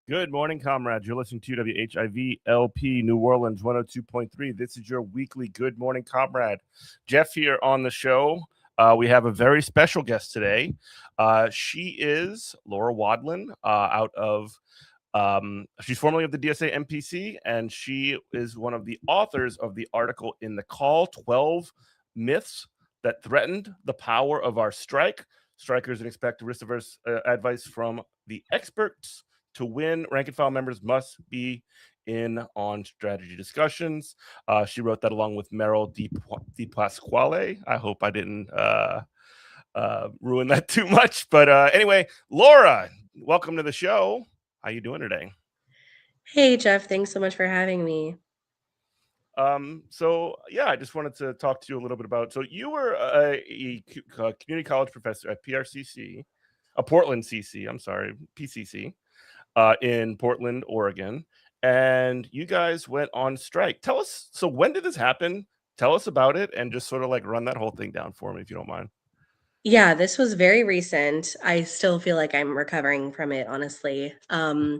Good morning, comrades. You're listening to WHIV LP New Orleans 102.3. This is your weekly Good Morning Comrade. Jeff here on the show. We have a very special guest today. She is Laura Wadlin she's formerly of the DSA MPC, and she is one of the authors of the article in The Call, 12 Myths That Threatened the Power of Our Strike. Strikers expect risk-averse advice from the experts. To win, rank and file members must be in on strategy discussions. She wrote that along with Meryl Di Pasquale. I hope I didn't ruin that too much. But anyway, Laura, welcome to the show. How you doing today? Hey, Jeff. Thanks so much for having me. I just wanted to talk to you a little bit about. So you were a community college professor at PRCC, Portland CC. I'm sorry, PCC. In Portland, Oregon, and you guys went on strike. Tell us, so when did this happen? Tell us about it and just sort of like run that whole thing down for me, if you don't mind. Yeah, this was very recent. I still feel like I'm recovering from it, honestly. But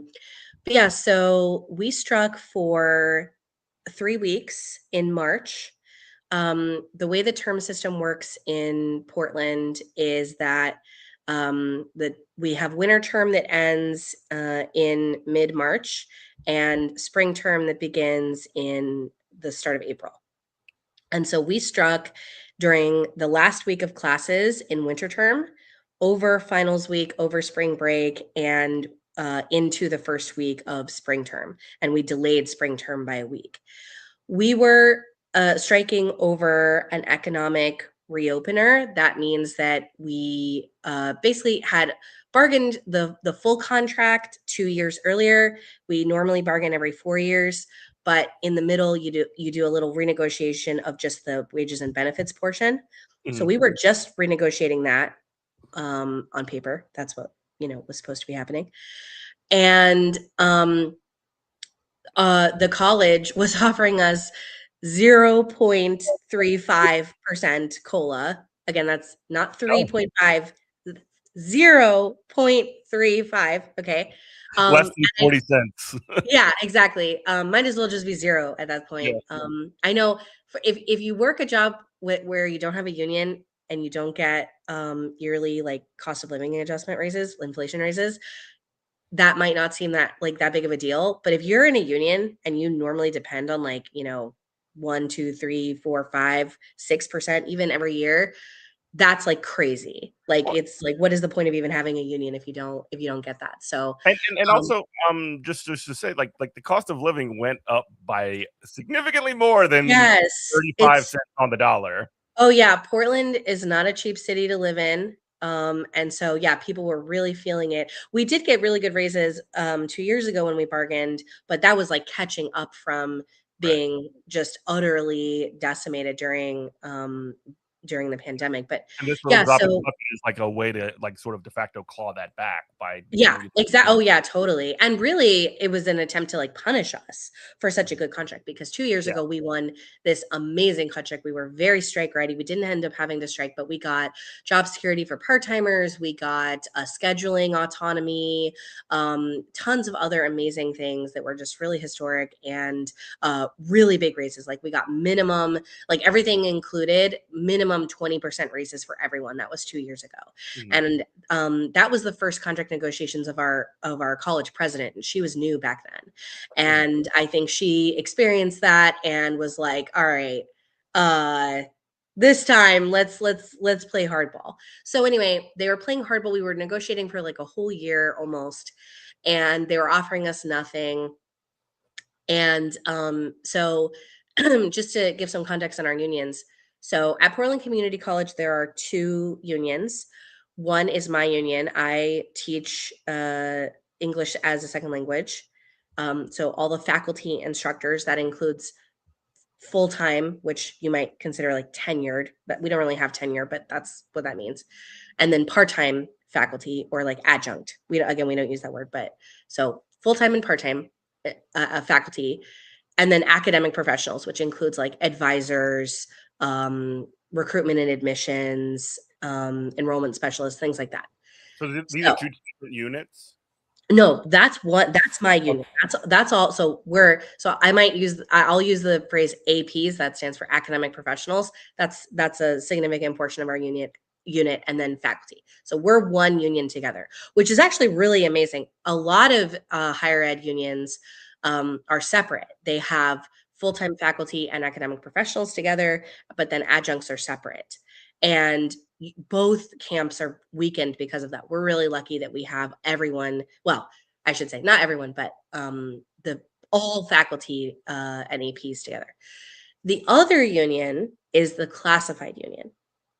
yeah, so we struck for 3 weeks in March. The way the term system works in Portland is that we have winter term that ends in mid-March and spring term that begins in the start of April. And so we struck during the last week of classes in winter term, over finals week, over spring break, and into the first week of spring term. And we delayed spring term by a week. We were striking over an economic reopener. That means that we basically had bargained the full contract 2 years earlier. We normally bargain every 4 years, but in the middle you do a little renegotiation of just the wages and benefits portion. Mm-hmm. So we were just renegotiating that on paper. That's what was supposed to be happening. And the college was offering us 0.35% COLA. Again, that's not 3.5, 0.35. Okay. Less than 40 cents. Yeah, exactly. Might as well just be zero at that point. Yeah. I know if you work a job where you don't have a union and you don't get yearly like cost of living adjustment raises, inflation raises, that might not seem that big of a deal. But if you're in a union and you normally depend on 1, 2, 3, 4, 5, 6% even every year, that's like crazy. It's like, what is the point of even having a union if you don't get that? So and also just to say like the cost of living went up by significantly more than 35 cents on the dollar. Oh yeah, Portland is not a cheap city to live in. And so, yeah, people were really feeling it. We did get really good raises 2 years ago when we bargained, but that was like catching up from being just utterly decimated during the pandemic. But and this yeah, so is like a way to like sort of de facto claw that back by exactly. Oh yeah, totally. And really it was an attempt to like punish us for such a good contract, because 2 years ago we won this amazing contract. We were very strike ready. We didn't end up having to strike, but we got job security for part-timers, we got scheduling autonomy, tons of other amazing things that were just really historic, and really big raises. Like we got minimum, like everything included, minimum 20% raises for everyone. That was 2 years ago. Mm-hmm. And that was the first contract negotiations of our college president, and she was new back then. And I think she experienced that and was like, all right, this time let's play hardball. So anyway, they were playing hardball. We were negotiating for like a whole year almost, and they were offering us nothing. And so just to give some context on our unions, so at Portland Community College there are 2 unions. One is my union. I teach English as a second language. So all the faculty instructors, that includes full-time, which you might consider like tenured, but we don't really have tenure, but that's what that means. And then part-time faculty, or like adjunct. We don't use that word, but so full-time and part-time faculty, and then academic professionals, which includes like advisors, recruitment and admissions, enrollment specialists, things like that. So these are 2 different units? No, that's my union. That's all. So I'll use the phrase APs, that stands for academic professionals. That's a significant portion of our unit, and then faculty. So we're one union together, which is actually really amazing. A lot of higher ed unions are separate. They have full-time faculty and academic professionals together, but then adjuncts are separate. And both camps are weakened because of that. We're really lucky that we have everyone. Well, I should say not everyone, but the all faculty and APs together. The other union is the classified union.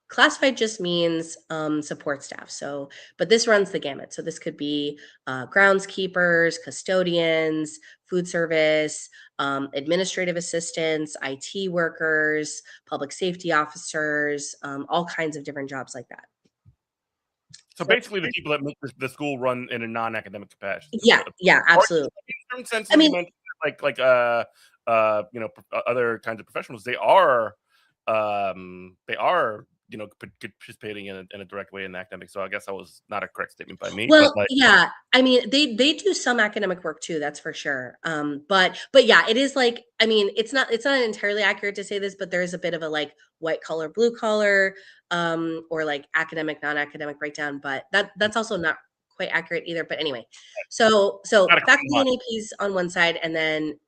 Classified just means support staff. So, but this runs the gamut. So this could be groundskeepers, custodians, food service, administrative assistants, IT workers, public safety officers, all kinds of different jobs like that. So basically, the people that make the school run in a non-academic capacity. Yeah, absolutely. In certain sense, you mentioned like other kinds of professionals. They are participating in a direct way in academics. So I guess that was not a correct statement by me. Well, yeah, I mean, they do some academic work too, that's for sure. But yeah, it is like, I mean, it's not entirely accurate to say this, but there is a bit of a like white collar, blue collar, or like academic, non-academic breakdown. But that's also not quite accurate either. But anyway, so faculty and APs on one side, and then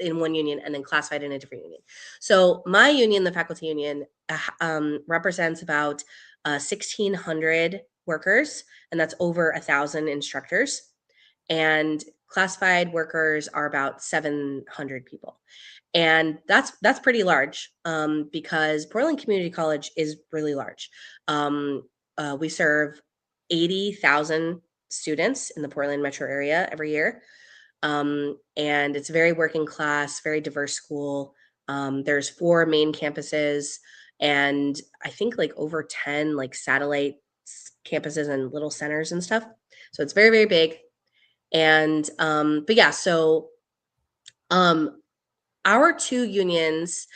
in one union, and then classified in a different union. So my union, the faculty union, represents about 1,600 workers, and that's over 1,000 instructors. And classified workers are about 700 people. And that's pretty large because Portland Community College is really large. We serve 80,000 students in the Portland metro area every year. And it's very working class, very diverse school. There's 4 main campuses, and I think like over 10 like satellite campuses and little centers and stuff. So it's very, very big. And but yeah, so our 2 unions,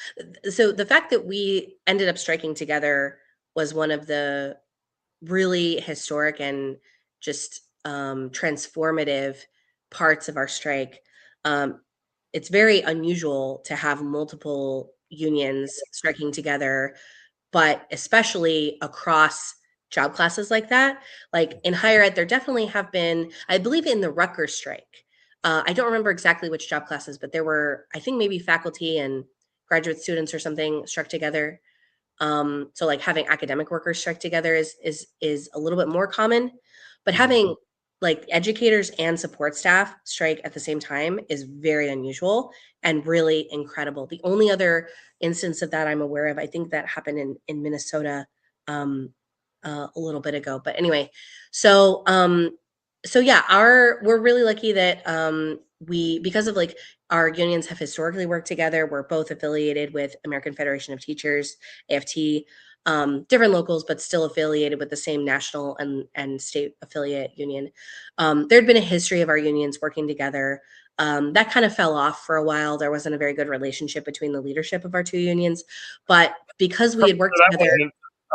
so the fact that we ended up striking together was one of the really historic and just transformative parts of our strike. It's very unusual to have multiple unions striking together, but especially across job classes like that. Like in higher ed, there definitely have been, I believe in the Rutgers strike, I don't remember exactly which job classes, but there were, I think maybe faculty and graduate students or something struck together. So like having academic workers strike together is a little bit more common, but having like educators and support staff strike at the same time is very unusual and really incredible. The only other instance of that I'm aware of, I think that happened in Minnesota a little bit ago. But anyway, so yeah, we're really lucky that because of like our unions have historically worked together. We're both affiliated with American Federation of Teachers, AFT, different locals, but still affiliated with the same national and state affiliate union. There'd been a history of our unions working together. That kind of fell off for a while. There wasn't a very good relationship between the leadership of our 2 unions, but because we had worked together.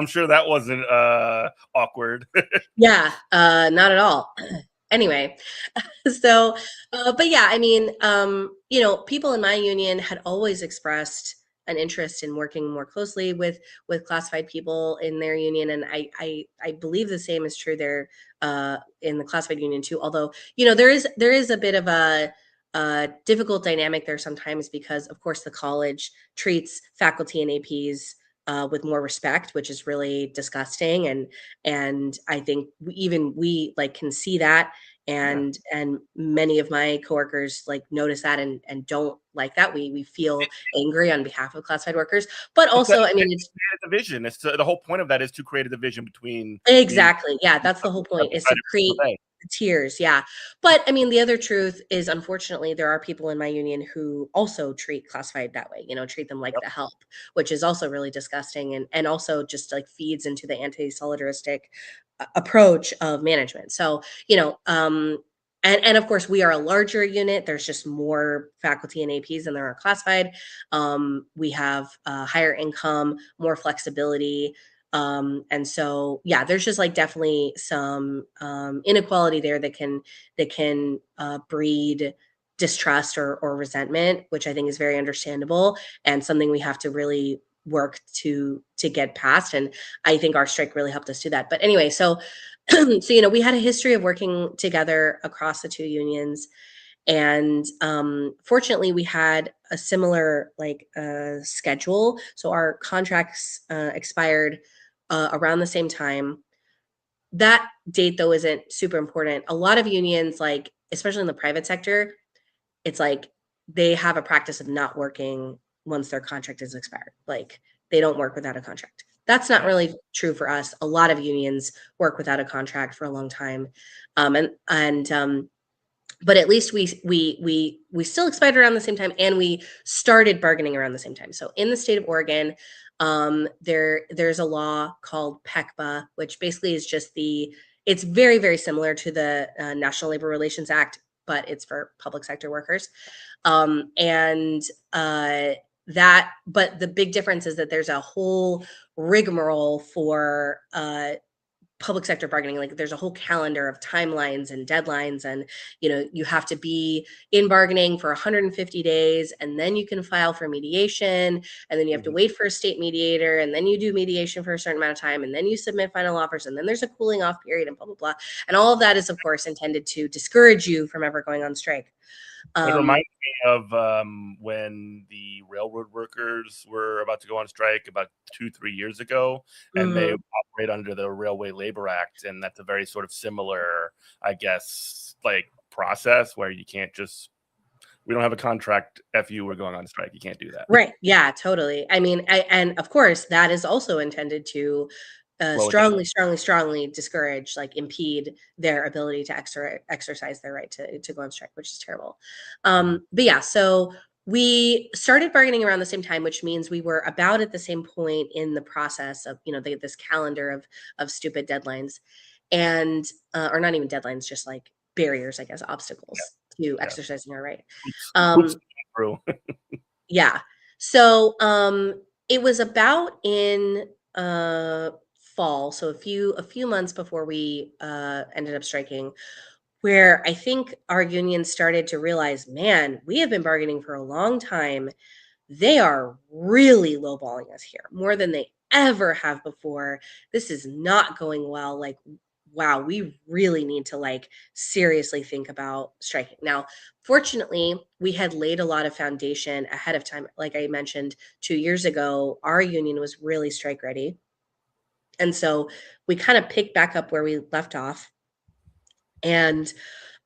I'm sure that wasn't awkward. Yeah, not at all. Anyway, so, but yeah, I mean, people in my union had always expressed an interest in working more closely with classified people in their union, and I believe the same is true there in the classified union too. Although there is a bit of a difficult dynamic there sometimes because, of course, the college treats faculty and APs with more respect, which is really disgusting. And I think we like can see that. And many of my coworkers like notice that and don't like that. We feel angry on behalf of classified workers, but also, I mean, it's a division. It's the whole point of that is to create a division between. Exactly. Yeah. That's the whole point, is to create the tiers. Yeah. But I mean, the other truth is, unfortunately, there are people in my union who also treat classified that way, treat them like the help, which is also really disgusting and also just like feeds into the anti-solidaristic approach of management. So, and of course, we are a larger unit. There's just more faculty and APs than there are classified. We have higher income, more flexibility. And so, yeah, there's just like definitely some inequality there that can breed distrust or resentment, which I think is very understandable and something we have to really work to get past. And I think our strike really helped us do that. But anyway, so so we had a history of working together across the two unions. And fortunately, we had a similar schedule. So our contracts expired around the same time. That date, though, isn't super important. A lot of unions, like especially in the private sector, it's like they have a practice of not working once their contract is expired. Like they don't work without a contract. That's not really true for us. A lot of unions work without a contract for a long time, but at least we still expired around the same time, and we started bargaining around the same time. So in the state of Oregon, there's a law called PECBA, which basically is just it's very, very similar to the National Labor Relations Act, but it's for public sector workers. And but the big difference is that there's a whole rigmarole for public sector bargaining. Like there's a whole calendar of timelines and deadlines, and you have to be in bargaining for 150 days, and then you can file for mediation, and then you have to wait for a state mediator, and then you do mediation for a certain amount of time, and then you submit final offers, and then there's a cooling off period, and blah blah blah. And all of that is of course intended to discourage you from ever going on strike. It reminds me of when the railroad workers were about to go on strike about 2-3 years ago, and they operate under the Railway Labor Act, and that's a very sort of similar, I guess, like process where you can't just, we don't have a contract, F you, we're going on strike. You can't do that. Right. Yeah, totally. I mean, and of course that is also intended to strongly discourage, like impede their ability to exercise their right to go on strike, which is terrible. But yeah, so we started bargaining around the same time, which means we were about at the same point in the process of, this calendar of stupid deadlines, and or not even deadlines, just like barriers, I guess, obstacles to exercising our right. Yeah. So it was about in fall, so a few months before we ended up striking, where I think our union started to realize, man, we have been bargaining for a long time. They are really lowballing us here, more than they ever have before. This is not going well. Like, wow, we really need to seriously think about striking. Now, fortunately, we had laid a lot of foundation ahead of time. Like I mentioned, 2 years ago, our union was really strike ready. And so we kind of picked back up where we left off. And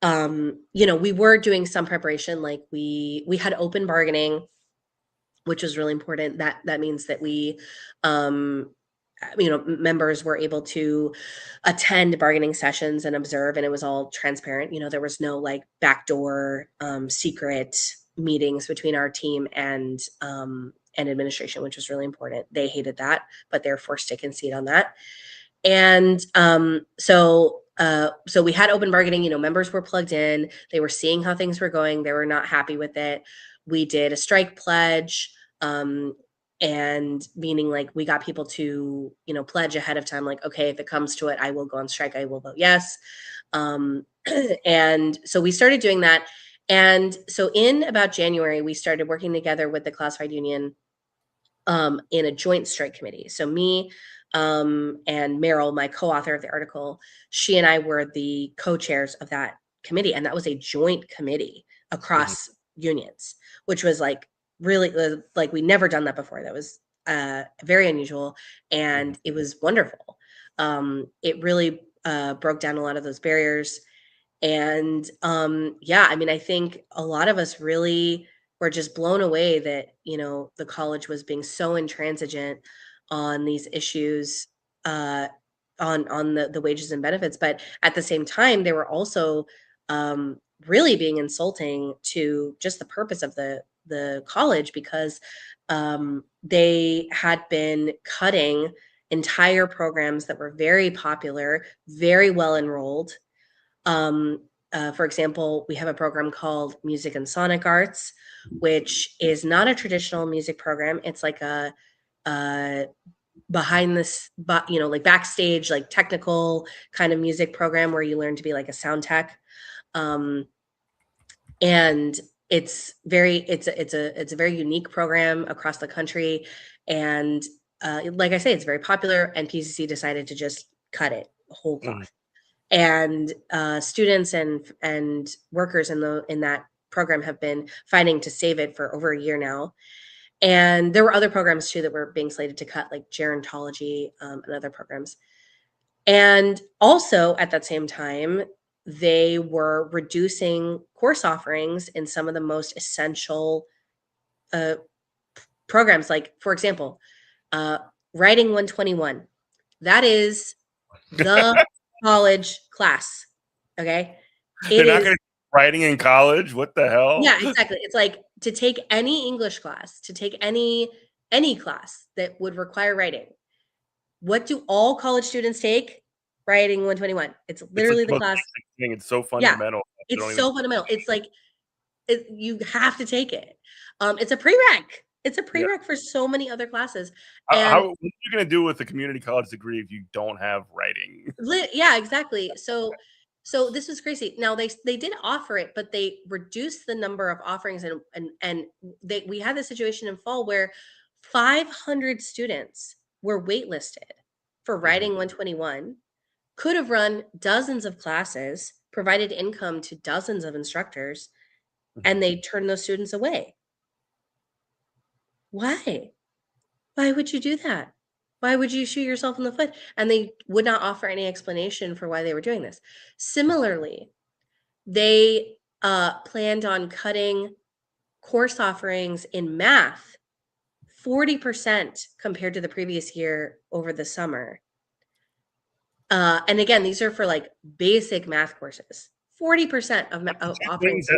we were doing some preparation. Like we had open bargaining, which was really important. That means that we members were able to attend bargaining sessions and observe, and it was all transparent. There was no backdoor secret meetings between our team and administration, which was really important. They hated that, but they're forced to concede on that. And so we had open bargaining. Members were plugged in. They were seeing how things were going. They were not happy with it. We did a strike pledge, and meaning we got people to, pledge ahead of time, okay, if it comes to it, I will go on strike. I will vote yes. And so we started doing that. And so in about January, we started working together with the classified union in a joint strike committee. So me and Meryl, my co-author of the article, she and I were the co-chairs of that committee. And that was a joint committee across unions, which was really we never done that before. That was very unusual, and it was wonderful. It really broke down a lot of those barriers. And I think a lot of us really were just blown away that the college was being so intransigent on these issues, on the wages and benefits, but at the same time they were also really being insulting to just the purpose of the college, because they had been cutting entire programs that were very popular, very well enrolled. For example, we have a program called Music and Sonic Arts, which is not a traditional music program. It's like a behind this, but like backstage, like technical kind of music program where you learn to be like a sound tech. And it's a very unique program across the country. And like I say, it's very popular, and PCC decided to just cut it whole cloth. And students and workers in that program have been fighting to save it for over a year now. And there were other programs too that were being slated to cut, like gerontology and other programs. And also at that same time, they were reducing course offerings in some of the most essential programs. Like, for example, Writing 121. That is the college class. Okay. They're not going to writing in college. What the hell? Yeah, exactly. It's like to take any English class, to take any class that would require writing. What do all college students take? Writing 121. It's literally the class. It's so fundamental. Yeah, it's so fundamental. It's like you have to take it. It's a prereq. It's a prereq for so many other classes. What are you going to do with a community college degree if you don't have writing? Yeah, exactly. So this is crazy. Now they did offer it, but they reduced the number of offerings, and we had the situation in fall where 500 students were waitlisted for Writing 121, could have run dozens of classes, provided income to dozens of instructors, and they turned those students away. Why? Why would you do that? Why would you shoot yourself in the foot? And they would not offer any explanation for why they were doing this. Similarly, they planned on cutting course offerings in math 40% compared to the previous year over the summer. And again, these are for like basic math courses. 40% of offerings.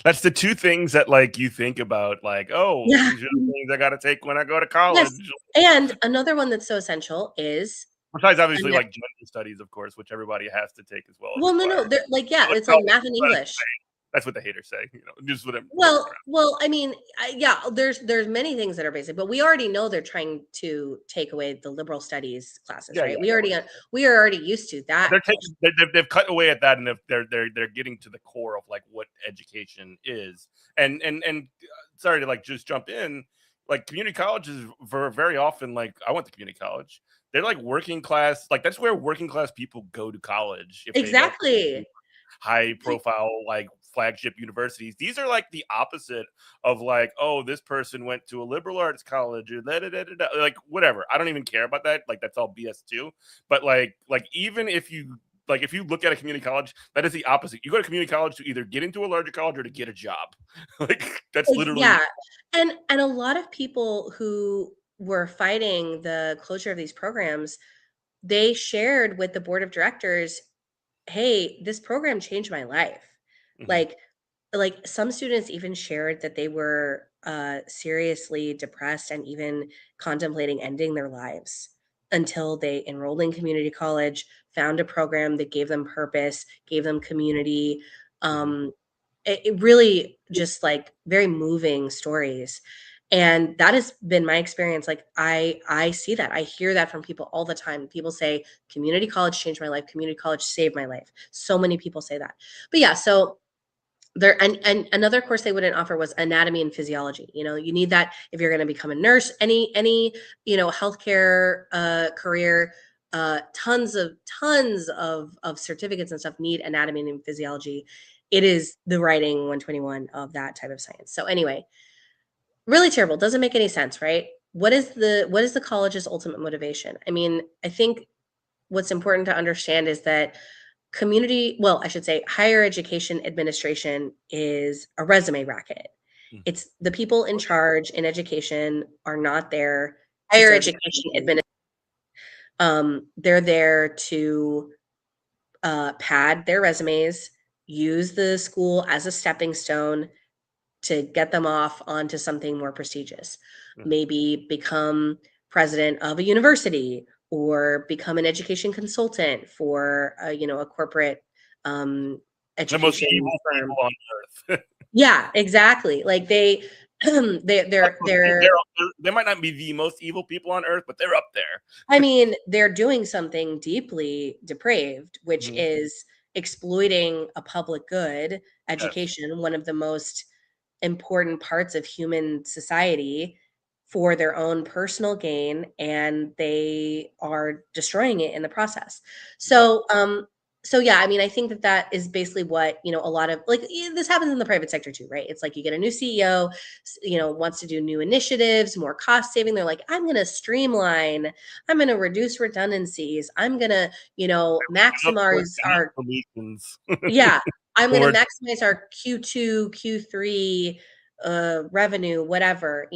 That's the two things that like you think about, like, oh, these are the things I got to take when I go to college. Yes. And another one that's so essential is, besides obviously like gender studies, of course, which everybody has to take as well. Well, no, like it's like math and English. That's what the haters say, just what well, I mean, yeah, there's many things that are basic, but we already know they're trying to take away the liberal studies classes, right? Yeah. We are already used to that. They've cut away at that, and they're getting to the core of like what education is. And sorry to like just jump in, like community colleges very often, like I went to community college. They're like working class, like that's where working class people go to college. Exactly. High profile, like flagship universities. These are like the opposite of like, oh, this person went to a liberal arts college or like whatever. I don't even care about that. Like that's all BS too. But like even if you look at a community college, that is the opposite. You go to community college to either get into a larger college or to get a job. Like that's literally And a lot of people who were fighting the closure of these programs, they shared with the board of directors, hey, this program changed my life. Like some students even shared that they were seriously depressed and even contemplating ending their lives until they enrolled in community college, found a program that gave them purpose, gave them community. It really just like very moving stories. And that has been my experience. Like I see that. I hear that from people all the time. People say community college changed my life. Community college saved my life. So many people say that. But yeah, so there and another course they wouldn't offer was anatomy and physiology. You need that if you're going to become a nurse, any healthcare career. Tons of certificates and stuff need anatomy and physiology. It is the Writing 121 of that type of science. So anyway, really terrible. Doesn't make any sense, right? What is the college's ultimate motivation? I mean, I think what's important to understand is that higher education administration is a resume racket. It's the people in charge in education are not there. Higher education administration. They're there to pad their resumes, use the school as a stepping stone to get them off onto something more prestigious. Maybe become president of a university or become an education consultant for a corporate education the most evil firm. people on earth. Yeah, exactly. Like They're they might not be the most evil people on earth, but they're up there. I mean, they're doing something deeply depraved, which Mhm. is exploiting a public good, Yes. education, one of the most important parts of human society, for their own personal gain, and they are destroying it in the process. Yep. So yeah, I mean, I think that that is basically what, a lot of, like, this happens in the private sector too, right? It's like you get a new CEO, wants to do new initiatives, more cost saving. They're like, I'm going to streamline, I'm going to reduce redundancies, I'm going to, Outsource maximize any our, solutions. yeah, I'm going to Or maximize our Q2, Q3 revenue, whatever,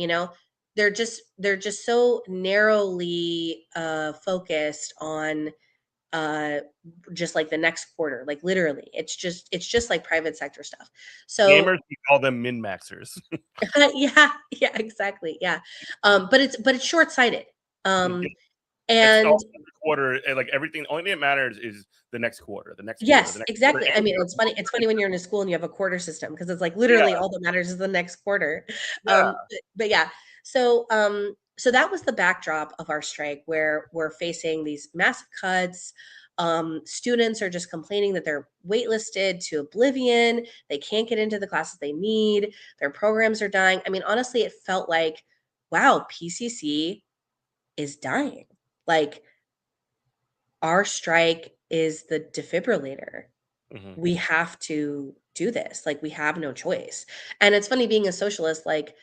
they're just so narrowly focused on uh just like the next quarter, like literally it's just like private sector stuff. So gamers, we call them min maxers. yeah, yeah, exactly, yeah. But it's short-sighted. um It's all and the quarter, and like everything. The only thing that matters is the next quarter. The next quarter. The yes, next quarter. exactly. I And mean, it's funny when you're in a school and you have a quarter system, because it's like yeah, literally all that matters is the next quarter. yeah. But yeah, so that was the backdrop of our strike, where we're facing these massive cuts. Students are just complaining that they're waitlisted to oblivion. They can't get into the classes they need. Their programs are dying. I mean, honestly, it felt like, wow, PCC is dying. Like, our strike is the defibrillator. Hmm. We have to do this. Like, we have no choice. And it's funny, being a socialist, like,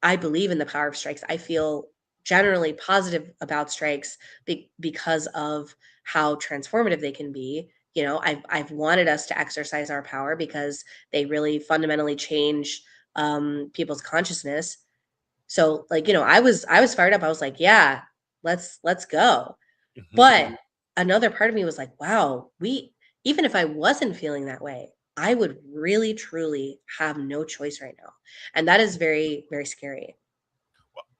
I believe in the power of strikes. I feel generally positive about strikes because of how transformative they can be. I've wanted us to exercise our power because they really fundamentally change people's consciousness. So, like, I was fired up. I was like, yeah, let's go. But another part of me was like, wow, even if I wasn't feeling that way, I would really truly have no choice right now. And that is very, very scary.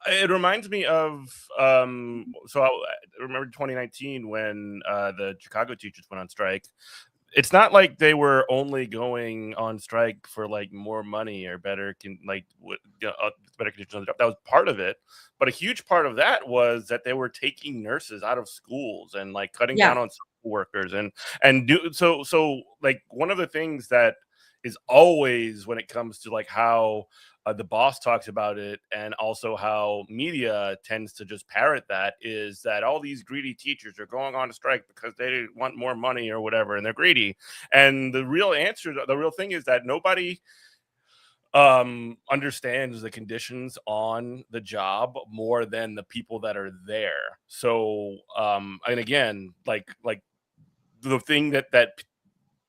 It reminds me of so I remember 2019 when the Chicago teachers went on strike. It's not like they were only going on strike for like more money or better better conditions on the job. That was part of it, but a huge part of that was that they were taking nurses out of schools and like cutting Yeah. down on social workers and do so like one of the things that is always when it comes to like how the boss talks about it, and also how media tends to just parrot that, is that all these greedy teachers are going on a strike because they want more money or whatever, and they're greedy. And the real answer, the real thing is that nobody understands the conditions on the job more than the people that are there. So and again, like the thing that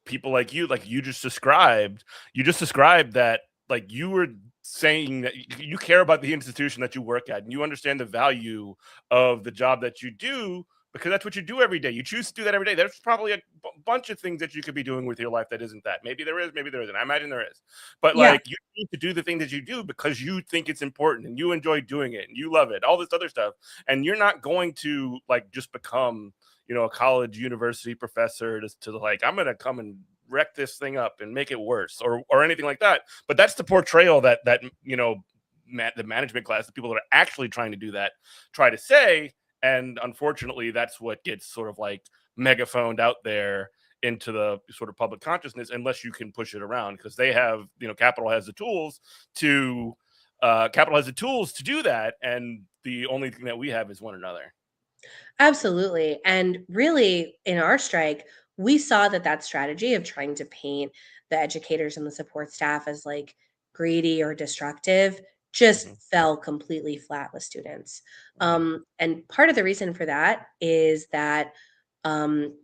people like you just described that, like, you were saying that you care about the institution that you work at and you understand the value of the job that you do, because that's what you do every day. You choose to do that every day. There's probably a bunch of things that you could be doing with your life that isn't that. Maybe there is, maybe there isn't. I imagine there is. But Yeah. like, you need to do the thing that you do because you think it's important and you enjoy doing it and you love it, all this other stuff. And you're not going to like just become, a college university professor to like, I'm gonna come and wreck this thing up and make it worse, or anything like that. But that's the portrayal that the management class, the people that are actually trying to do that, try to say. And unfortunately, that's what gets sort of like megaphoned out there into the sort of public consciousness, unless you can push it around, because they have, capital has the tools to do that, and the only thing that we have is one another. Absolutely. And really, in our strike, we saw that that strategy of trying to paint the educators and the support staff as like greedy or destructive just Hmm. fell completely flat with students. Hmm. And part of the reason for that is that um,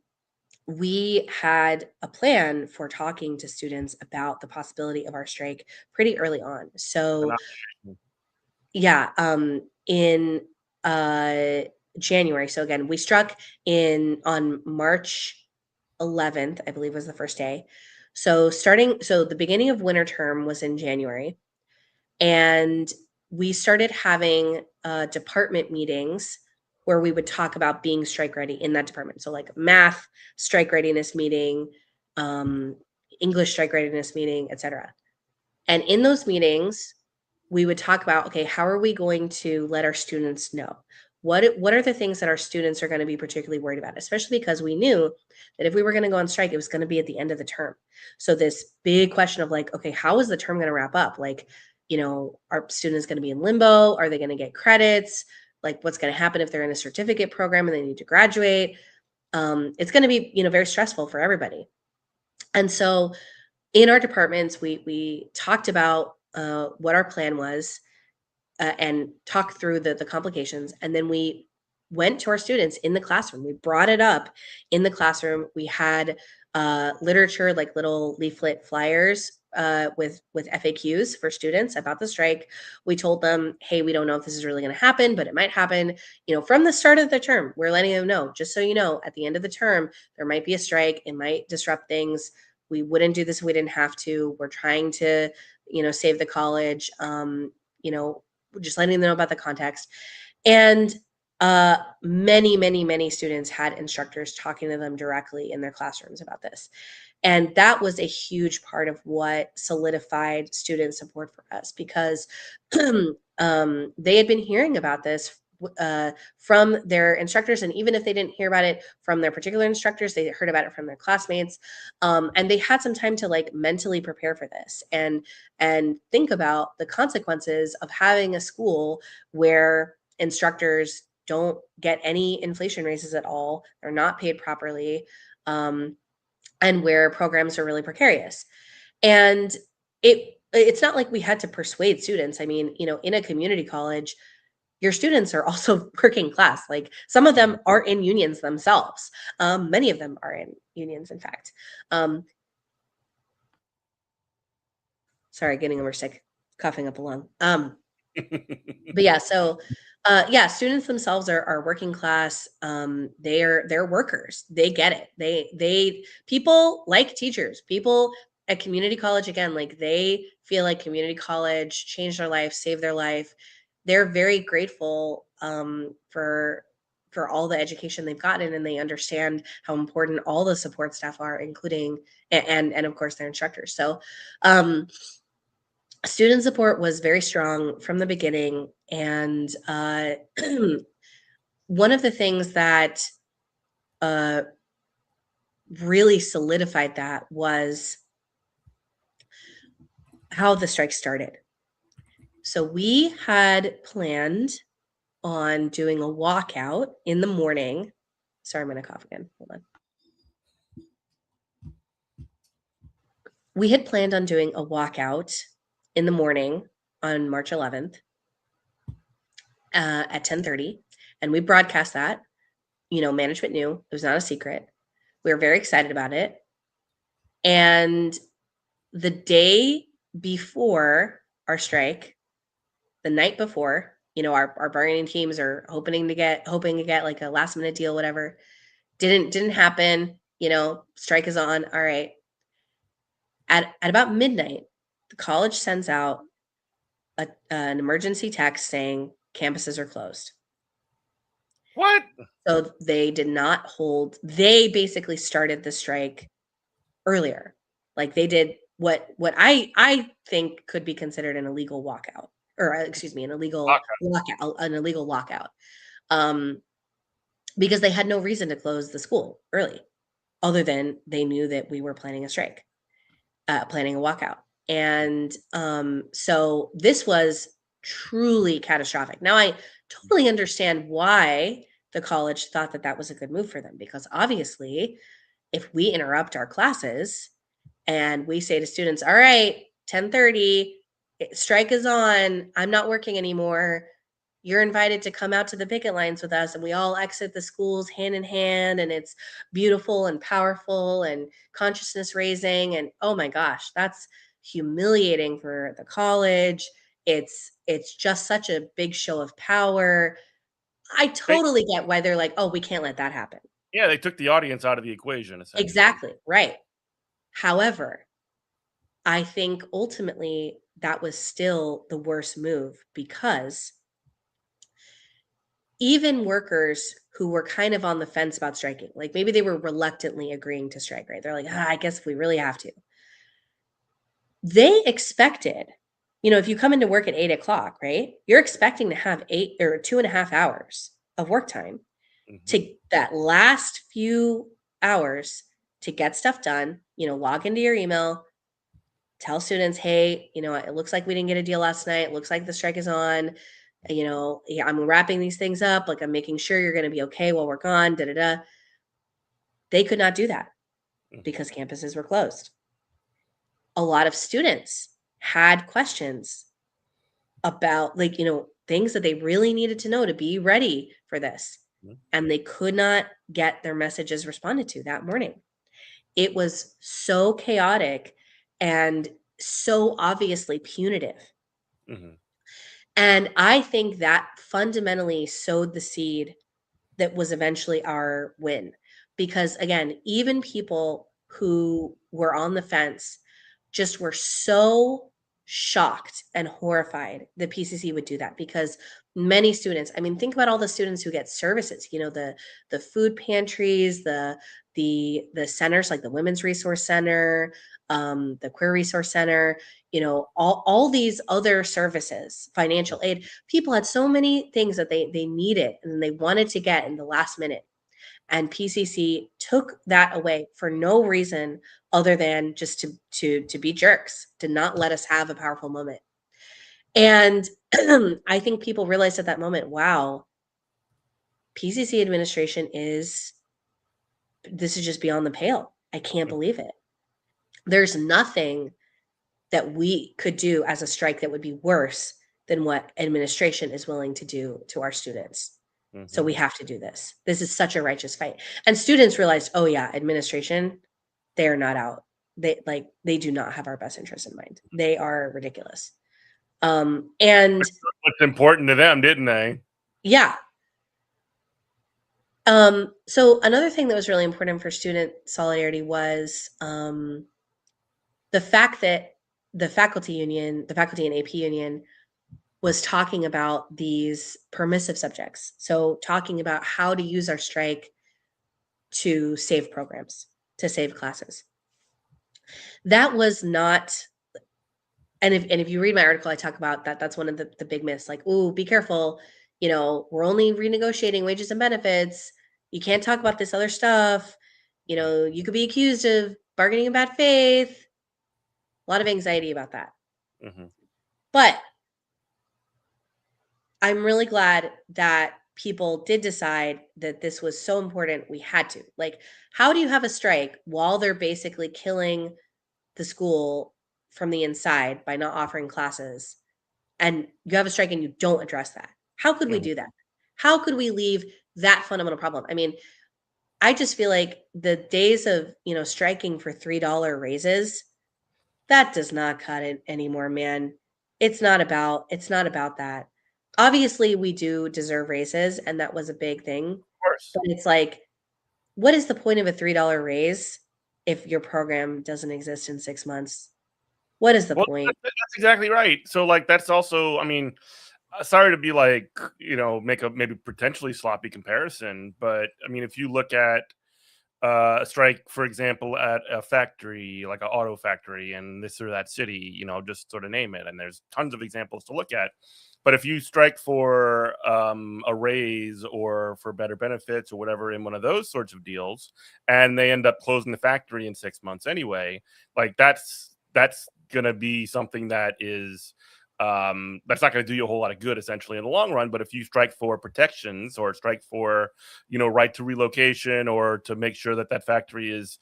we had a plan for talking to students about the possibility of our strike pretty early on. So yeah, in uh January. So again, we struck in on March 11th, I believe was the first day. So the beginning of winter term was in January, and we started having department meetings where we would talk about being strike ready in that department. So like math strike readiness meeting, um, English strike readiness meeting, etc. And in those meetings, we would talk about, okay, how are we going to let our students know? What are the things that our students are going to be particularly worried about? Especially because we knew that if we were going to go on strike, it was going to be at the end of the term. So this big question of like, okay, how is the term going to wrap up? Like, are students going to be in limbo? Are they going to get credits? Like, what's going to happen if they're in a certificate program and they need to graduate? It's going to be, very stressful for everybody. And so in our departments, we talked about what our plan was and talked through the complications. And then we went to our students in the classroom. We brought it up in the classroom. We had literature, like little leaflet flyers with FAQs for students about the strike. We told them, hey, we don't know if this is really going to happen, but it might happen. From the start of the term, we're letting them know, just so you know, at the end of the term, there might be a strike. It might disrupt things. We wouldn't do this if we didn't have to. We're trying to, save the college. Just letting them know about the context. And many, many, many students had instructors talking to them directly in their classrooms about this. And that was a huge part of what solidified student support for us, because they had been hearing about this from their instructors. And even if they didn't hear about it from their particular instructors, they heard about it from their classmates. And they had some time to like mentally prepare for this and think about the consequences of having a school where instructors don't get any inflation raises at all. They're not paid properly. And where programs are really precarious. And it's not like we had to persuade students. I mean, in a community college, your students are also working class. Like some of them are in unions themselves. Many of them are in unions, in fact. Sorry, getting over sick, coughing up a lung. But yeah, so students themselves are working class. They're workers. They get it. They people like teachers. People at community college, again, like they feel like community college changed their life, saved their life. They're very grateful for all the education they've gotten, and they understand how important all the support staff are, including and of course their instructors. So student support was very strong from the beginning. And one of the things that really solidified that was how the strike started. So we had planned on doing a walkout in the morning. Sorry, I'm going to cough again. Hold on. We had planned on doing a walkout in the morning on March 11th at 10:30, and we broadcast that. Management knew it was not a secret. We were very excited about it. And the day before our strike, the night before, our bargaining teams are hoping to get like a last minute deal, whatever. Didn't happen. Strike is on. All right. At about midnight, the college sends out an emergency text saying campuses are closed. What? So they did not hold. They basically started the strike earlier. Like they did what I think could be considered an illegal walkout, or excuse me, an illegal lockout. Because they had no reason to close the school early, other than they knew that we were planning a strike, planning a walkout. And so this was truly catastrophic. Now I totally understand why the college thought that was a good move for them, because obviously if we interrupt our classes and we say to students, all right, 10:30, strike is on, I'm not working anymore, you're invited to come out to the picket lines with us, and we all exit the schools hand in hand, and it's beautiful and powerful and consciousness raising, and oh my gosh, that's humiliating for the college. It's just such a big show of power. I totally get why they're like, oh, we can't let that happen. Yeah, they took the audience out of the equation, essentially. Exactly, right. However, I think ultimately that was still the worst move, because even workers who were kind of on the fence about striking, like maybe they were reluctantly agreeing to strike, right? They're like, I guess if we really have to. They expected if you come into work at 8 o'clock, right, you're expecting to have 2.5 hours of work time to that last few hours to get stuff done, log into your email, tell students, hey, it looks like we didn't get a deal last night. It looks like the strike is on. Yeah, I'm wrapping these things up. Like, I'm making sure you're going to be okay while we're gone. Da da da. They could not do that because campuses were closed. A lot of students had questions about, things that they really needed to know to be ready for this. And they could not get their messages responded to that morning. It was so chaotic and so obviously punitive. And I think that fundamentally sowed the seed that was eventually our win. Because again, even people who were on the fence just were so shocked and horrified that PCC would do that, because many students, I mean, think about all the students who get services, the food pantries, the centers like the Women's Resource Center, the Queer Resource Center, all these other services, financial aid. People had so many things that they needed and they wanted to get in the last minute. And PCC took that away for no reason other than just to be jerks, to not let us have a powerful moment. And I think people realized at that moment, wow, PCC administration this is just beyond the pale. I can't believe it. There's nothing that we could do as a strike that would be worse than what administration is willing to do to our students. So we have to do this. This is such a righteous fight. And students realized, oh yeah, administration, they're not out. They do not have our best interest in mind. They are ridiculous. And what's important to them, didn't they? Yeah. So another thing that was really important for student solidarity was the fact that the faculty and AP union was talking about these permissive subjects. So talking about how to use our strike to save programs, to save classes. That was not, and if you read my article, I talk about that. That's one of the big myths, like, ooh, be careful. We're only renegotiating wages and benefits. You can't talk about this other stuff. You could be accused of bargaining in bad faith. A lot of anxiety about that. But I'm really glad that people did decide that this was so important. We had to. Like, how do you have a strike while they're basically killing the school from the inside by not offering classes? And you have a strike and you don't address that. How could we do that? How could we leave that fundamental problem? I mean, I just feel like the days of, striking for $3 raises, that does not cut it anymore, man. It's not about that. Obviously, we do deserve raises, and that was a big thing. Of course. But it's like, what is the point of a $3 raise if your program doesn't exist in 6 months? What is the point? That's exactly right. So, that's also, I mean, sorry to be make a maybe potentially sloppy comparison, but I mean, if you look at a strike, for example, at a factory, like an auto factory in this or that city, just sort of name it. And there's tons of examples to look at. But if you strike for a raise or for better benefits or whatever in one of those sorts of deals, and they end up closing the factory in 6 months anyway, that's going to be something that is that's not going to do you a whole lot of good essentially in the long run. But if you strike for protections or strike for, right to relocation or to make sure that that factory is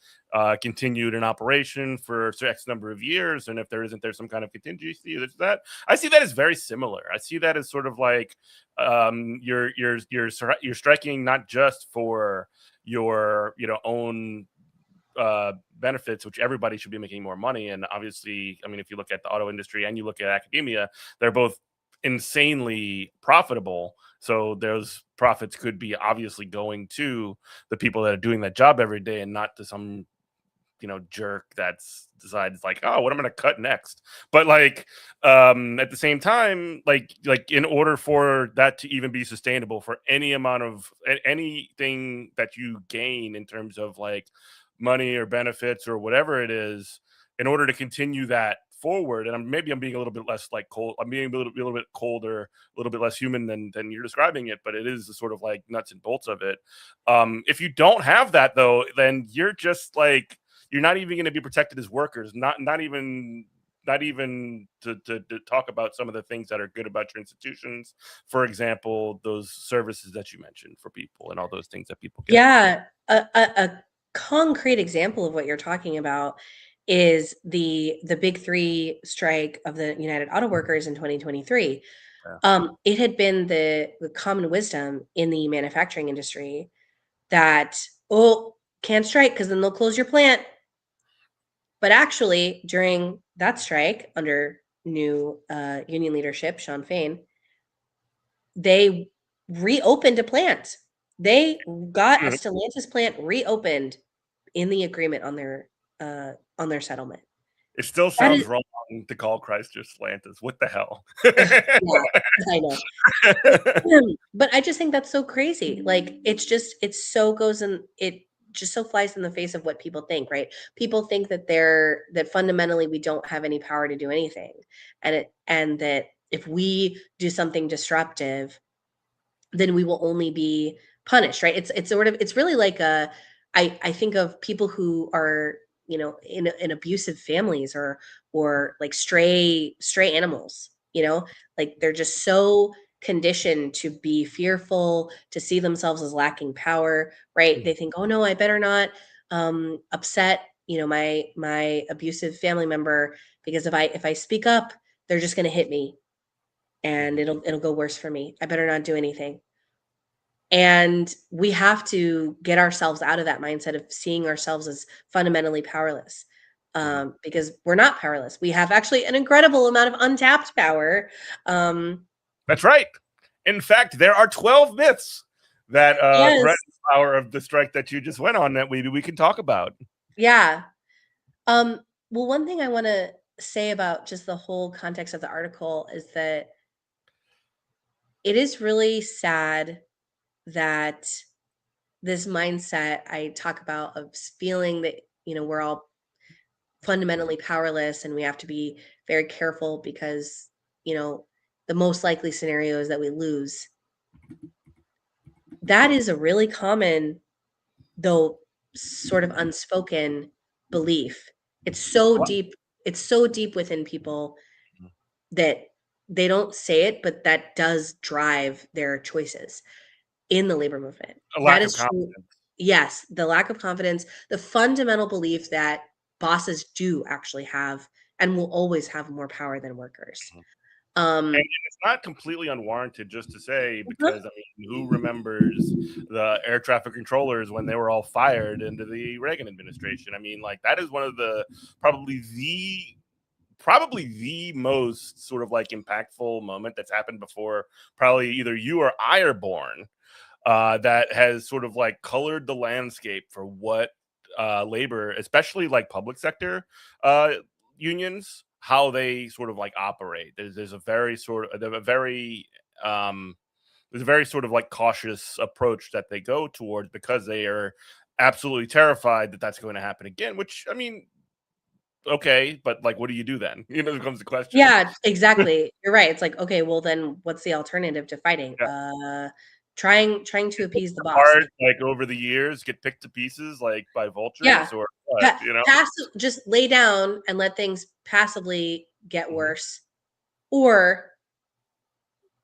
continued in operation for X number of years, and if there some kind of contingency, there's that. I see that as very similar. I see that as sort of like you're striking not just for your own benefits, which everybody should be making more money. And obviously, I mean, if you look at the auto industry and you look at academia, they're both insanely profitable. So those profits could be obviously going to the people that are doing that job every day and not to some jerk that's decides like, oh, what am I going to cut next? But at the same time, like in order for that to even be sustainable for any amount of anything that you gain in terms of money or benefits or whatever it is, in order to continue that forward, and maybe I'm being a little bit less like cold. I'm being a little bit colder, a little bit less human than you're describing it, but it is the sort of like nuts and bolts of it. If you don't have that though, then you're just like you're not even going to be protected as workers. Not even to talk about some of the things that are good about your institutions. For example, those services that you mentioned for people and all those things that people get. Yeah, a concrete example of what you're talking about is the big three strike of the United Auto Workers in 2023. It had been the common wisdom in the manufacturing industry that, oh, can't strike because then they'll close your plant. But actually, during that strike under new union leadership, Sean Fain, they reopened a plant. They got a Stellantis plant reopened in the agreement on their settlement. It still That sounds is, wrong to call Chrysler Stellantis. What the hell? yeah, I know. But I just think that's so crazy. Like it so goes in it just so flies in the face of what people think, right? People think that that fundamentally we don't have any power to do anything. And that if we do something disruptive, then we will only be punished, right? It's really like I think of people who are, in abusive families or like stray animals, like they're just so conditioned to be fearful, to see themselves as lacking power, right? They think, oh no, I better not upset, my abusive family member, because if I speak up, they're just going to hit me and it'll go worse for me. I better not do anything. And we have to get ourselves out of that mindset of seeing ourselves as fundamentally powerless, because we're not powerless. We have actually an incredible amount of untapped power. That's right. In fact, there are 12 myths that Yes. threaten the power of the strike that you just went on that maybe we can talk about. Yeah. Well, one thing I want to say about just the whole context of the article is that it is really sad that this mindset I talk about of feeling that, we're all fundamentally powerless and we have to be very careful because, the most likely scenario is that we lose. That is a really common, though sort of unspoken belief. It's so deep within people that they don't say it, but that does drive their choices in the labor movement. A That lack of is true. confidence. Yes, the lack of confidence, the fundamental belief that bosses do actually have and will always have more power than workers. And it's not completely unwarranted, just to say, because I mean, who remembers the air traffic controllers when they were all fired into the Reagan administration? I mean, like that is one of the probably the most sort of like impactful moment that's happened before probably either you or I are born, that has sort of like colored the landscape for what labor, especially like public sector unions, how they sort of like operate. There's a very sort of there's a very sort of like cautious approach that they go towards because they are absolutely terrified that that's going to happen again. Which I mean, okay, but like, what do you do then? Becomes the question. Yeah, exactly. You're right. It's like, okay, well then what's the alternative to fighting? Yeah. Trying to appease the boss. Hard, like over the years, get picked to pieces like by vultures or what, just lay down and let things passively get worse, or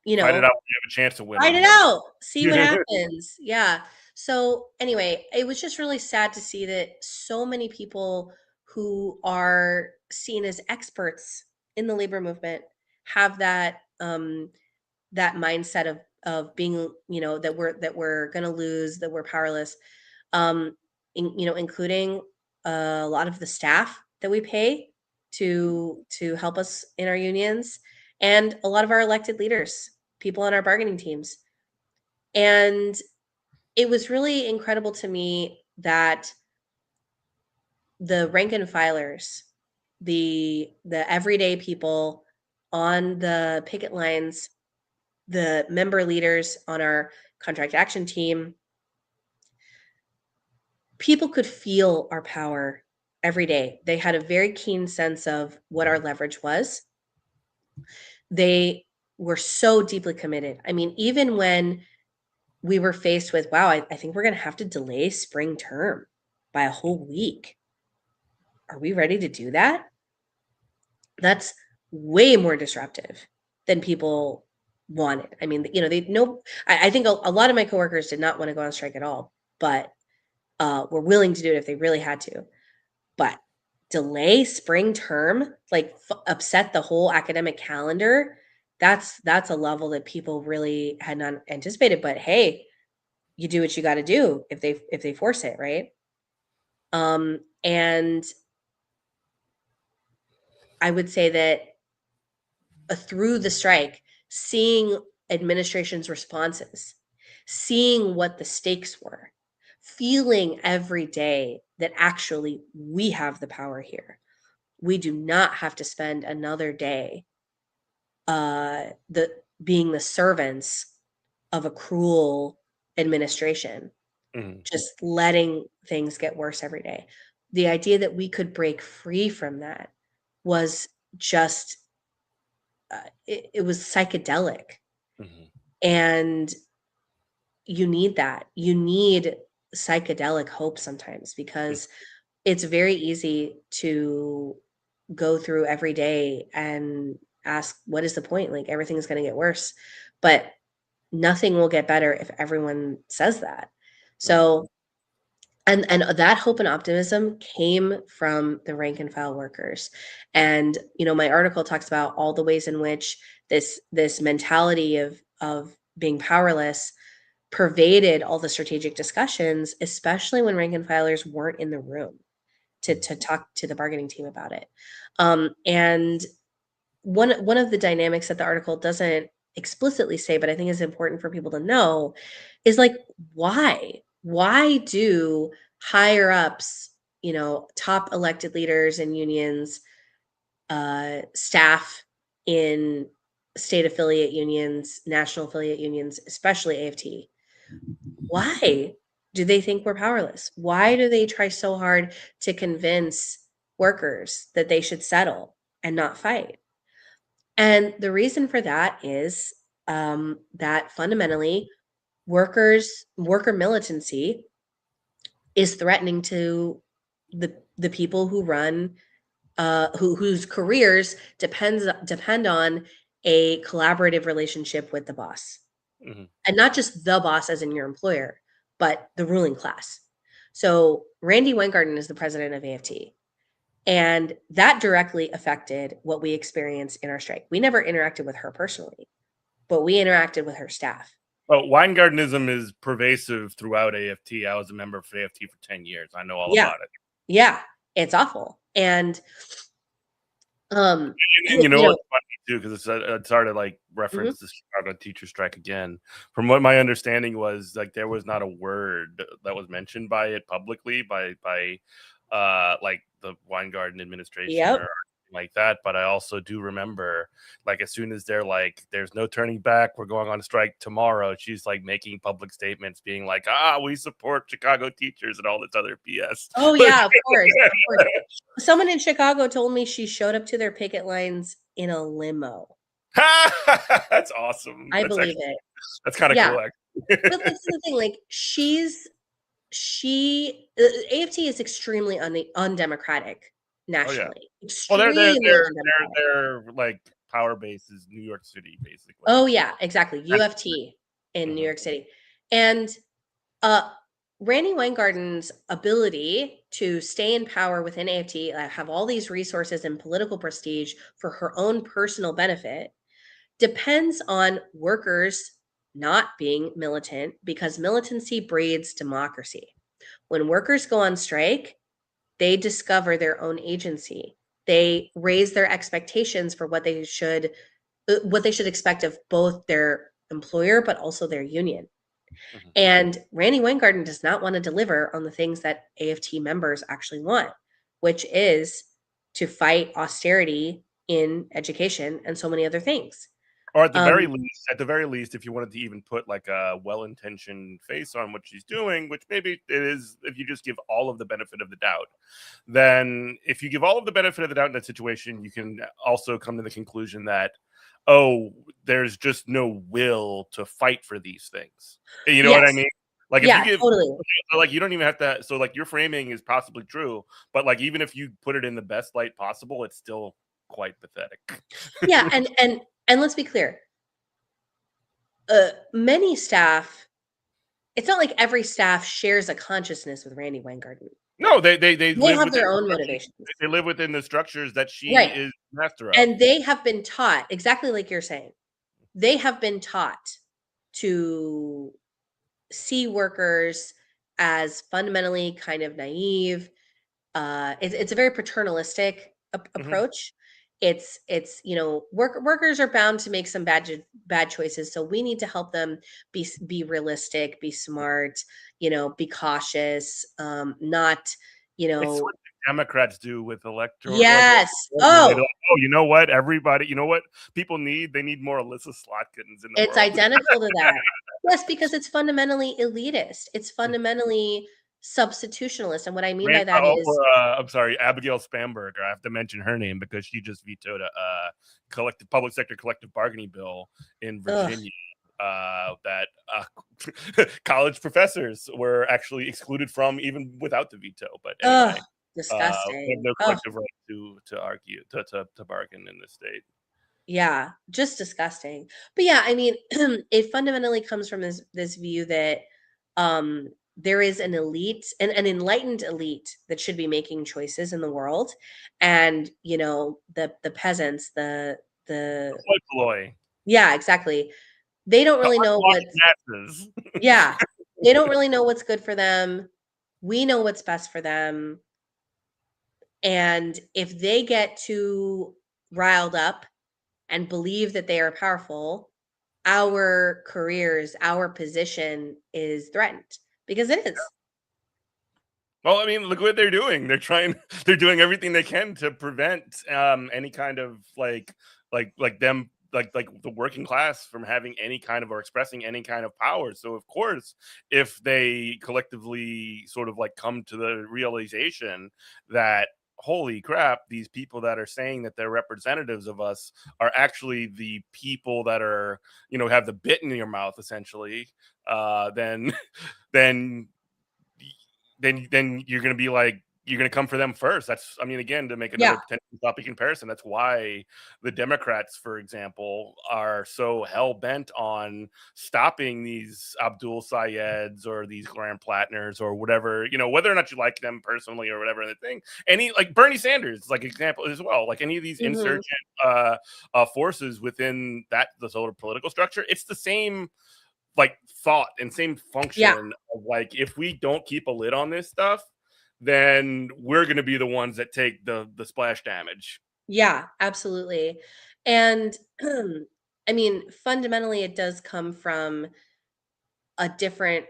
fight it out when you have a chance to win. Fight it out, see what happens. Yeah. So anyway, it was just really sad to see that so many people who are seen as experts in the labor movement have that that mindset of being, that we're going to lose, that we're powerless, including a lot of the staff that we pay to help us in our unions, and a lot of our elected leaders, people on our bargaining teams. And it was really incredible to me that the rank and filers, the everyday people on the picket lines, the member leaders on our contract action team, people could feel our power every day. They had a very keen sense of what our leverage was. They were so deeply committed. I mean, even when we were faced with, wow, I think we're going to have to delay spring term by a whole week. Are we ready to do that? That's way more disruptive than people wanted. I mean, I think a lot of my coworkers did not want to go on strike at all, but were willing to do it if they really had to. But delay spring term, like upset the whole academic calendar, that's a level that people really had not anticipated. But hey, you do what you got to do if they force it, right? And I would say that through the strike, seeing administration's responses, seeing what the stakes were, feeling every day that actually we have the power here. We do not have to spend another day being the servants of a cruel administration, just letting things get worse every day. The idea that we could break free from that was just it was psychedelic. And you need that. You need psychedelic hope sometimes, because it's very easy to go through every day and ask, what is the point? Like, everything's going to get worse, but nothing will get better if everyone says that. So, and that hope and optimism came from the rank and file workers. And, my article talks about all the ways in which this mentality of being powerless pervaded all the strategic discussions, especially when rank and filers weren't in the room to talk to the bargaining team about it. And one of the dynamics that the article doesn't explicitly say, but I think is important for people to know, is like, why do higher ups, top elected leaders and unions, staff in state affiliate unions, national affiliate unions, especially AFT, why do they think we're powerless? Why do they try so hard to convince workers that they should settle and not fight? And the reason for that is that fundamentally worker militancy is threatening to the people who run whose careers depend on a collaborative relationship with the boss. And not just the boss as in your employer, but the ruling class. So Randy Weingarten is the president of AFT. And that directly affected what we experienced in our strike. We never interacted with her personally, but we interacted with her staff. Oh, Weingartenism is pervasive throughout AFT. I was a member of AFT for 10 years. I know all about it. Yeah, it's awful. And you know what's funny too, because it's hard to like reference the Chicago teacher strike again. From what my understanding was, like, there was not a word that was mentioned by it publicly by like the Weingarten administration or like that. But I also do remember, like, as soon as they're like, there's no turning back, we're going on strike tomorrow, she's like making public statements being like, we support Chicago teachers and all this other BS. Oh yeah, of course. Someone in Chicago told me she showed up to their picket lines in a limo. That's awesome. I believe it. That's kind of cool. But this is the thing, like, AFT is extremely undemocratic nationally. Well, they're like power bases, New York City, basically. Oh yeah, exactly. UFT in New York City. And Randy Weingarten's ability to stay in power within AFT, have all these resources and political prestige for her own personal benefit, depends on workers not being militant, because militancy breeds democracy. When workers go on strike, they discover their own agency. They raise their expectations for what they should expect of both their employer, but also their union. And Randy Weingarten does not want to deliver on the things that AFT members actually want, which is to fight austerity in education and so many other things. Or at the very least, if you wanted to even put like a well-intentioned face on what she's doing, which maybe it is, if you just give all of the benefit of the doubt, then if you give all of the benefit of the doubt in that situation, you can also come to the conclusion that, oh, there's just no will to fight for these things. You know what I Yes. mean? Like if you Yeah, give, totally. like you don't even have to. So like your framing is possibly true, but like even if you put it in the best light possible, it's still quite pathetic. Yeah, and let's be clear. Many staff, it's not like every staff shares a consciousness with Randy Weingarten. No, they They live have within their own structures. motivations. They live within the structures that she Right. is master of. And they have been taught, exactly like you're saying, they have been taught to see workers as fundamentally kind of naive. It's a very paternalistic Mhm. approach. It's workers are bound to make some bad choices, so we need to help them be realistic, be smart, be cautious, not you It's know what the Democrats do with electoral, like, yes. they're like, Oh, "Oh, you know what? Everybody, you know what people need? They need more Alyssa Slotkins in the it's world." identical to that. Yes, because it's fundamentally elitist. It's fundamentally substitutionalist, and what I mean by that is I'm sorry, Abigail Spamberger. I have to mention her name because she just vetoed a collective public sector collective bargaining bill in ugh, Virginia. That college professors were actually excluded from even without the veto. But ugh, anyway, they have disgusting. no Oh, collective right to argue to bargain in this state. yeah, just disgusting. But yeah, I mean, it fundamentally comes from this view that um there is an elite, an enlightened elite that should be making choices in the world. And, the peasants, the Hoi polloi. yeah, exactly. They don't The really know unwashed what's masses. yeah, they don't really know what's good for them. We know what's best for them. And if they get too riled up and believe that they are powerful, our careers, our position is threatened because it is. Well, I mean, look what they're doing. They're doing everything they can to prevent any kind of like them like the working class from having any kind of or expressing any kind of power. So of course, if they collectively sort of like come to the realization that holy crap, these people that are saying that they're representatives of us are actually the people that are, have the bit in your mouth essentially, then then then you're going to be like you're going to come for them first. That's, I mean, again, to make another Yeah. potential topic comparison, that's why the Democrats, for example, are so hell bent on stopping these Abdul Sayeds or these Graham Plattners or whatever, whether or not you like them personally or whatever the thing. Any like Bernie Sanders, like example as well, like any of these Mhm. insurgent forces within the sort of political structure, it's the same like thought and same Yeah. function of like if we don't keep a lid on this stuff, then we're going to be the ones that take the splash damage. Yeah, absolutely. And I mean, fundamentally it does come from a different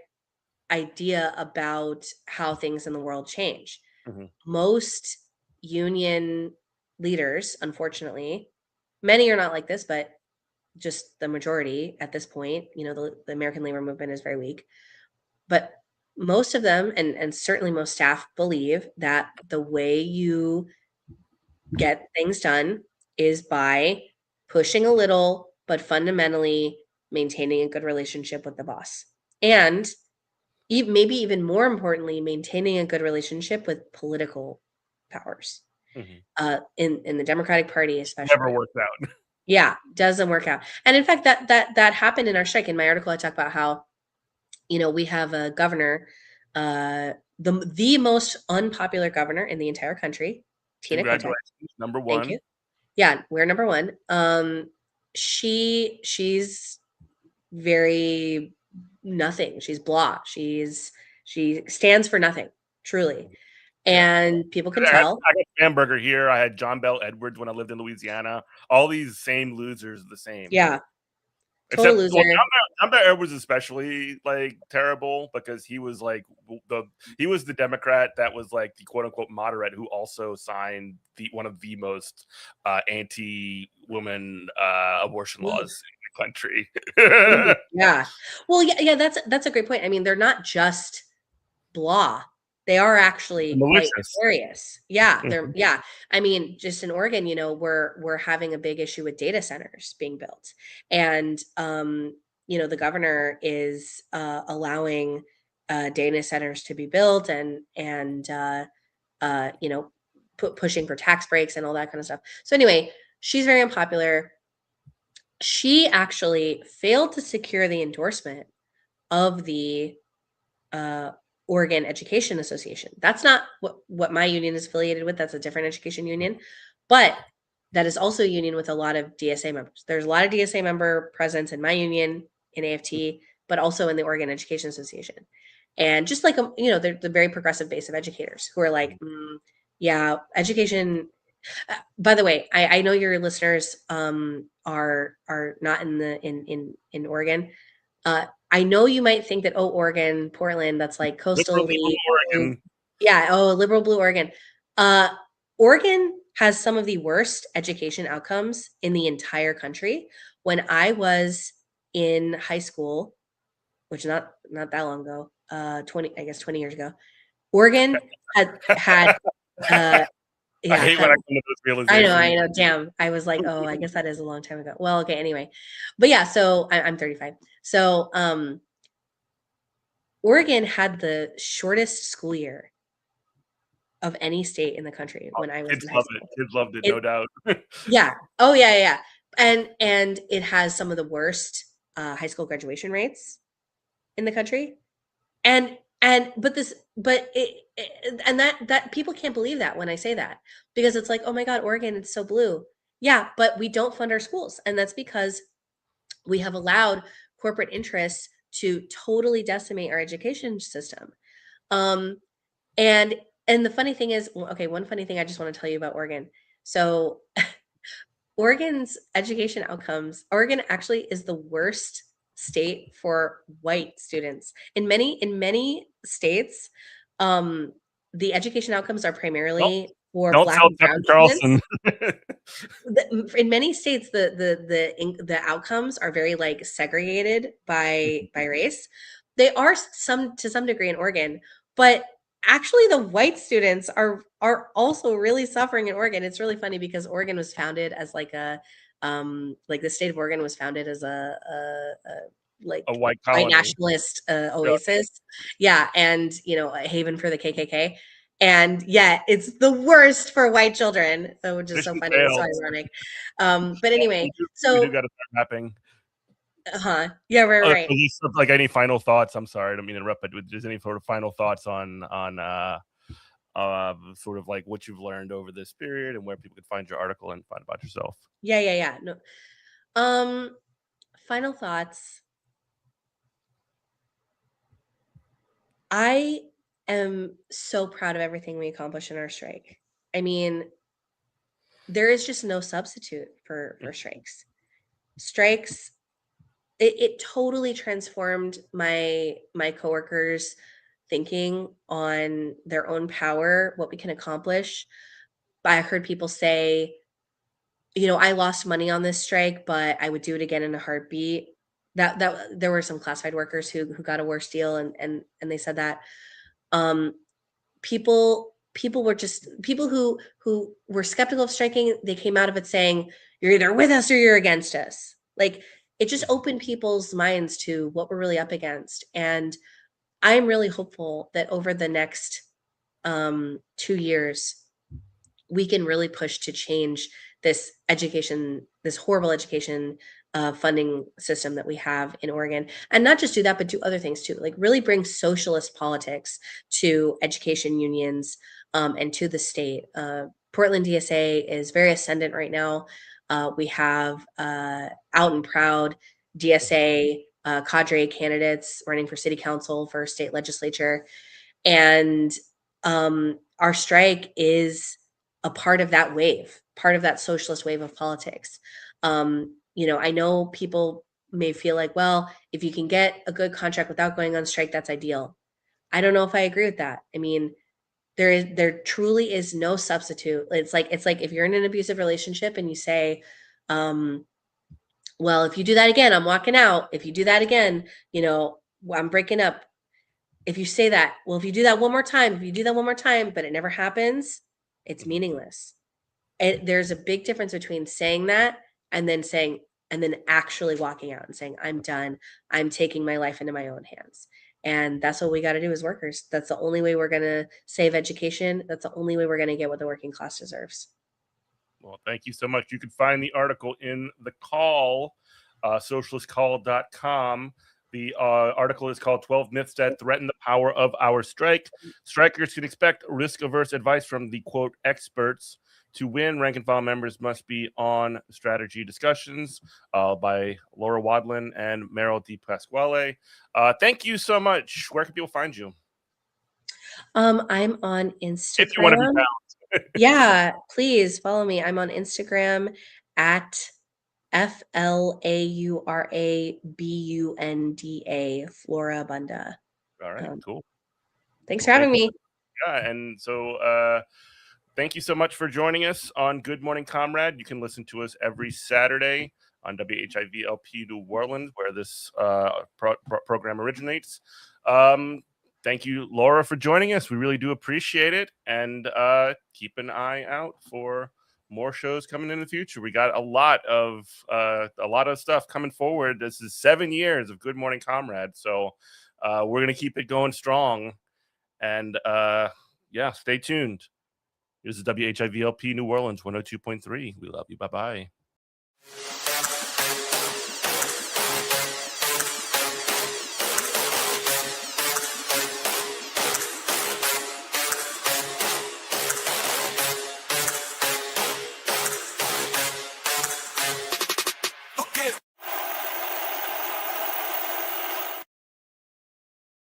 idea about how things in the world change. Mhm. Most union leaders, unfortunately, many are not like this, but just the majority at this point, the American labor movement is very weak. But most of them, and certainly most staff, believe that the way you get things done is by pushing a little, but fundamentally maintaining a good relationship with the boss. And maybe even more importantly, maintaining a good relationship with political powers, Mhm. in the Democratic Party Never especially. worked out. Yeah, doesn't work out. And in fact, that happened in our strike. In my article, I talk about how, we have a governor, the most unpopular governor in the entire country, Tina Kotek. Congratulations, number Thank you. one. Yeah, we're number one. She's very nothing. She's blah. She stands for nothing, truly. Yeah. And people can I had, tell. I got Hamburger here. I had John Bell Edwards when I lived in Louisiana. All these same losers, the same. Yeah. Total Except, well, loser. John Bear was especially like terrible because he was like he was the Democrat that was like the quote unquote moderate who also signed one of the most anti-woman abortion laws in the country. Yeah. Well, yeah, that's a great point. I mean, they're not just blah. They are actually quite Malicious. nefarious. Yeah, Mhm. yeah. I mean, just in Oregon, we're having a big issue with data centers being built. And the governor is allowing data centers to be built and pushing for tax breaks and all that kind of stuff. So anyway, she's very unpopular. She actually failed to secure the endorsement of the uh, Oregon Education Association. That's not what my union is affiliated with. That's a different education union, but that is also a union with a lot of DSA members. There's a lot of DSA member presence in my union, in AFT, but also in the Oregon Education Association. And just like, they're the very progressive base of educators who are like, yeah, education. By the way, I know your listeners are not in Oregon. I know you might think that, oh, Oregon, Portland, that's like coastal Liberal elite. Oregon. Yeah, oh, liberal blue Oregon. Uh, Oregon has some of the worst education outcomes in the entire country. When I was in high school, which not that long ago, 20 years ago, Oregon had I yeah, hate when I come to those I realizations. know. Damn. I was like, oh, I guess that is a long time ago. Well, okay, anyway. But yeah, so I'm 35. So Oregon had the shortest school year of any state in the country when I was Kids in high love it. school. Kids loved it, It no doubt. Yeah. Oh, yeah, yeah, yeah. And it has some of the worst high school graduation rates in the country. And that people can't believe that when I say that, because it's like, oh my God, Oregon, it's so blue. Yeah, but we don't fund our schools, and that's because we have allowed corporate interests to totally decimate our education system. Um, and and the funny thing is, well, okay, one funny thing I just want to tell you about Oregon. So Oregon's education outcomes, Oregon actually is the worst state for white students. In many states, um, the education outcomes are Don't primarily for don't Black tell and Tucker brown students. Carlson. In many states, the outcomes are very like segregated by race. They are some to some degree in Oregon, but actually the white students are also really suffering in Oregon. It's really funny because Oregon was founded as like the state of Oregon was founded as a like A white white colony. nationalist Yeah. oasis. Yeah, and a haven for the KKK. And yet it's the worst for white children, so which is so Mission funny. It's so failed. ironic. But anyway, We do so gotta start mapping. yeah, right. Just like any final thoughts? I'm sorry, I don't mean to interrupt, but just any sort of final thoughts on sort of like what you've learned over this period and where people could find your article and find about yourself. Yeah. No. Um, Final thoughts. I am so proud of everything we accomplished in our strike. I mean, there is just no substitute for strikes. Strikes, it totally transformed my coworkers' thinking on their own power, what we can accomplish. I heard people say, I lost money on this strike, but I would do it again in a heartbeat. That there were some classified workers who got a worse deal, and they said that. Um, people were just people who were skeptical of striking. They came out of it saying, "You're either with us or you're against us." Like, it just opened people's minds to what we're really up against, and I'm really hopeful that over the next 2 years we can really push to change this horrible education funding system that we have in Oregon. And not just do that, but do other things too, like really bring socialist politics to education unions and to the state. Portland DSA is very ascendant right now. We have out and proud DSA cadre candidates running for city council, for state legislature. And our strike is a part of that wave, part of that socialist wave of politics. I know people may feel like, well, if you can get a good contract without going on strike, that's ideal. I don't know if I agree with that. I mean, there truly is no substitute. It's like if you're in an abusive relationship and you say, well, if you do that again, I'm walking out. If you do that again, I'm breaking up. If you say that, well, if you do that one more time, but it never happens, it's meaningless. There's a big difference between saying that and then actually walking out and saying, I'm done. I'm taking my life into my own hands. And that's what we got to do as workers. That's the only way we're going to save education. That's the only way we're going to get what the working class deserves. Well, thank you so much. You can find the article in the Call, socialistcall.com. The article is called 12 Myths That Threaten the Power of Our Strike. Strikers can expect risk-averse advice from the, quote, experts. To win, rank and file members must be on strategy discussions by Laura Wadlin and Meryl Di Pasquale. Thank you so much. Where can people find you? I'm on Instagram. If you want to be found. Yeah, please follow me. I'm on Instagram at FLAURABUNDA, Flora Bunda. All right, cool. Thanks for having me. Yeah, and so thank you so much for joining us on Good Morning Comrade. You can listen to us every Saturday on WHIVLP New Orleans, where this program originates. Thank you, Laura, for joining us. We really do appreciate it. And keep an eye out for more shows coming in the future. We got a lot of stuff coming forward. This is 7 years of Good Morning Comrade. So we're going to keep it going strong. And yeah, stay tuned. This is WHIVLP New Orleans 102.3. We love you. Bye-bye.